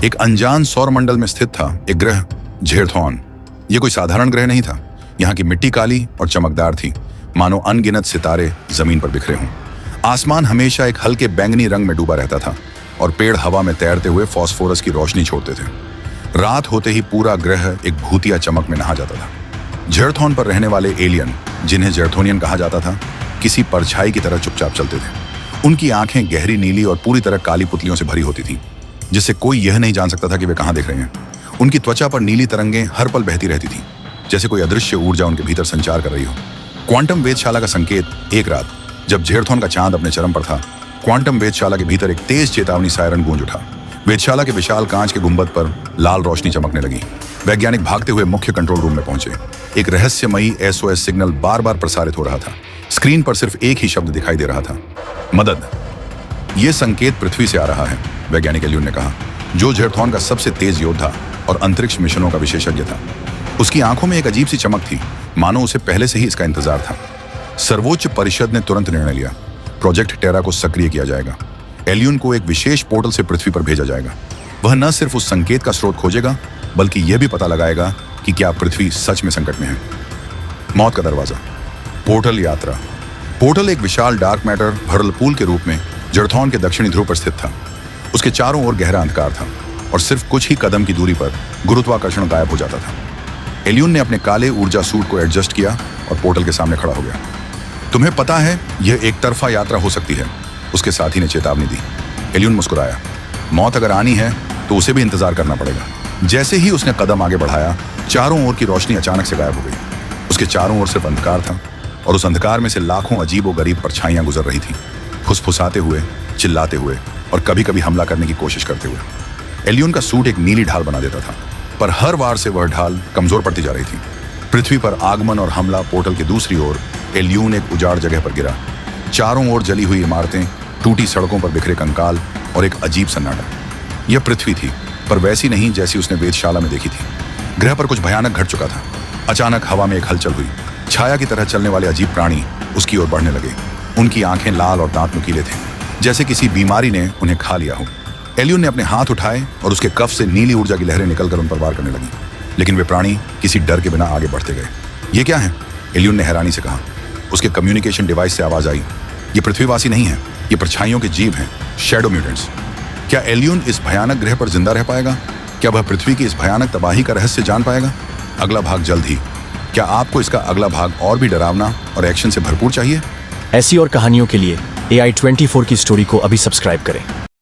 एक अनजान सौर मंडल में स्थित था एक ग्रह ज़ेरथोन। यह कोई साधारण ग्रह नहीं था। यहाँ की मिट्टी काली और चमकदार थी, मानो अनगिनत सितारे जमीन पर बिखरे हों। आसमान हमेशा एक हल्के बैंगनी रंग में डूबा रहता था और पेड़ हवा में तैरते हुए फास्फोरस की रोशनी छोड़ते थे। रात होते ही पूरा ग्रह एक भूतिया चमक में नहा जाता था। ज़ेरथोन पर रहने वाले एलियन, जिन्हें ज़ेरथोनियन कहा जाता था, किसी परछाई की तरह चुपचाप चलते थे। उनकी आंखें गहरी नीली और पूरी तरह काली पुतलियों से भरी होती थीं, जिससे कोई यह नहीं जान सकता था कि वे कहां देख रहे हैं। उनकी त्वचा पर नीली तरंगें हर पल बहती रहती थीं, जैसे कोई अदृश्य ऊर्जा उनके भीतर संचार कर रही हो। क्वांटम वेधशाला का संकेत। एक रात जब ज़ेरथोन का चांद अपने चरम पर था, क्वांटम वेधशाला के भीतर एक तेज चेतावनी सायरन गूंज उठा। वेधशाला के विशाल कांच के गुंबद पर लाल रोशनी चमकने लगी। वैज्ञानिक भागते हुए मुख्य कंट्रोल रूम में पहुंचे। एक रहस्यमयी SOS सिग्नल बार बार प्रसारित हो रहा था। स्क्रीन पर सिर्फ एक ही शब्द दिखाई दे रहा था, मदद। यह संकेत पृथ्वी से आ रहा है, वैज्ञानिक एलियन ने कहा, जो ज़ेरथोन का सबसे तेज योद्धा और अंतरिक्ष मिशनों का विशेषज्ञ था। उसकी आंखों में एक अजीब सी चमक थी, मानो उसे पहले से ही इसका इंतजार था। सर्वोच्च परिषद ने तुरंत निर्णय लिया, प्रोजेक्ट टेरा को सक्रिय किया जाएगा। एलियन को एक विशेष पोर्टल से पृथ्वी पर भेजा जाएगा। वह न सिर्फ उस संकेत का स्रोत खोजेगा, बल्कि यह भी पता लगाएगा कि क्या पृथ्वी सच में संकट में है। मौत का दरवाजा, पोर्टल यात्रा। पोर्टल एक विशाल डार्क मैटर व्हर्लपूल के रूप में ज़ेरथोन के दक्षिणी ध्रुव पर स्थित था। उसके चारों ओर गहरा अंधकार था और सिर्फ कुछ ही कदम की दूरी पर गुरुत्वाकर्षण गायब हो जाता था। एलियन ने अपने काले ऊर्जा सूट को एडजस्ट किया और पोर्टल के सामने खड़ा हो गया। तुम्हें पता है, यह एक तरफा यात्रा हो सकती है, उसके साथी ने चेतावनी दी। एलियन मुस्कुराया। मौत अगर आनी है तो उसे भी इंतजार करना पड़ेगा। जैसे ही उसने कदम आगे बढ़ाया, चारों ओर की रोशनी अचानक से गायब हो गई। उसके चारों ओर सिर्फ अंधकार था और उस अंधकार में से लाखों अजीब व गरीब परछाइयां गुजर रही थीं, फुसफुसाते हुए, चिल्लाते हुए और कभी कभी हमला करने की कोशिश करते हुए। एलियन का सूट एक नीली ढाल बना देता था, पर हर वार से वह ढाल कमजोर पड़ती जा रही थी। पृथ्वी पर आगमन और हमला। पोर्टल की दूसरी ओर एलियन एक उजाड़ जगह पर गिरा। चारों ओर जली हुई इमारतें, टूटी सड़कों पर बिखरे कंकाल और एक अजीब सन्नाटा। यह पृथ्वी थी, पर वैसी नहीं जैसी उसने वेधशाला में देखी थी। ग्रह पर कुछ भयानक घट चुका था। अचानक हवा में एक हलचल हुई। छाया की तरह चलने वाले अजीब प्राणी उसकी ओर बढ़ने लगे। उनकी आंखें लाल और दांत नुकीले थे, जैसे किसी बीमारी ने उन्हें खा लिया हो। एलियन ने अपने हाथ उठाए और उसके कफ से नीली ऊर्जा की लहरें निकलकर उन पर वार करने लगी, लेकिन वे प्राणी किसी डर के बिना आगे बढ़ते गए। ये क्या है? एलियन ने हैरानी से कहा। उसके कम्युनिकेशन डिवाइस से आवाज आई, ये पृथ्वीवासी नहीं है, ये परछाइयों के जीव हैं, शैडो म्यूटेंट्स। क्या एलियन इस भयानक ग्रह पर जिंदा रह पाएगा? क्या वह पृथ्वी की इस भयानक तबाही का रहस्य जान पाएगा? अगला भाग जल्द ही। क्या आपको इसका अगला भाग और भी डरावना और एक्शन से भरपूर चाहिए? ऐसी और कहानियों के लिए AI24 की स्टोरी को अभी सब्सक्राइब करें।